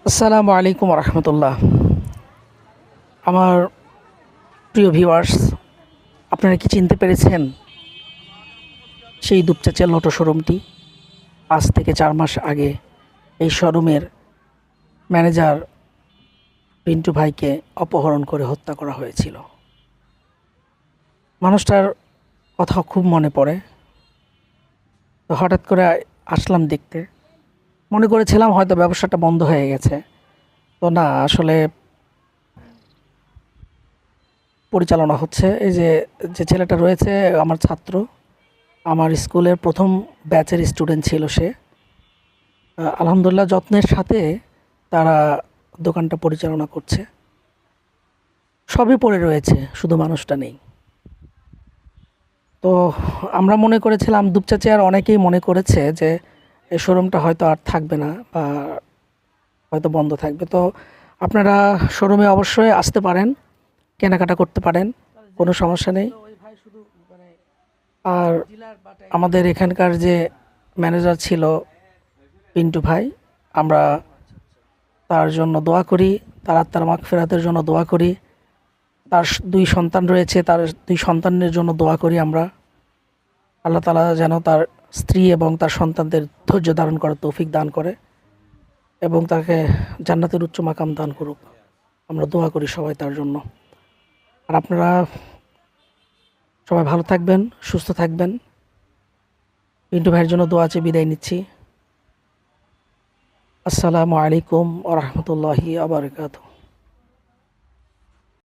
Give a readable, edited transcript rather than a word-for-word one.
আসসালামু আলাইকুম রহমতুল্লাহ। আমার প্রিয় ভিউয়ার্স, আপনারা কি চিনতে পেরেছেন সেই দুপচাচিয়া লটো শোরুমটি? আজ থেকে 4 মাস আগে এই শোরুমের ম্যানেজার পিন্টু ভাইকে অপহরণ করে হত্যা করা হয়েছিল। মানুষটার কথা খুব মনে পড়ে। তো হঠাৎ করে আসলাম দেখতে। মনে করেছিলাম হয়তো ব্যবসাটা বন্ধ হয়ে গেছে। তো না, আসলে পরিচালনা হচ্ছে। এই যে যে ছেলেটা রয়েছে আমার ছাত্র, আমার স্কুলের প্রথম ব্যাচের স্টুডেন্ট ছিল সে। আলহামদুলিল্লাহ যত্নের সাথে তারা দোকানটা পরিচালনা করছে। সবই পড়ে রয়েছে, শুধু মানুষটা নেই। তো আমরা মনে করেছিলাম, দুপচাচিয়ার অনেকেই মনে করেছে যে এই শোরুমটা হয়তো আর থাকবে না বা হয়তো বন্ধ থাকবে। তো আপনারা শোরুমে অবশ্যই আসতে পারেন, কেনাকাটা করতে পারেন, কোনো সমস্যা নেই। আর আমাদের এখানকার যে ম্যানেজার ছিল পিন্টু ভাই, আমরা তার জন্য দোয়া করি, তার আত্মার মাগফিরাতের জন্য দোয়া করি। তার দুই সন্তান রয়েছে, তার দুই সন্তানের জন্য দোয়া করি আমরা। আল্লাহ তাআলা যেন তার স্ত্রী এবং তার সন্তানদের ধৈর্য ধারণ করার তৌফিক দান করে এবং তাকে জান্নাতের উচ্চ মাকাম দান করুক। আমরা দোয়া করি সবাই তার জন্য। আর আপনারা সবাই ভালো থাকবেন, সুস্থ থাকবেন। পিন্টু ভাইয়ের জন্য দোয়া চেয়ে বিদায় নিচ্ছি। আসসালামু আলাইকুম ওয়া রাহমাতুল্লাহি ওয়া বারাকাতুহু।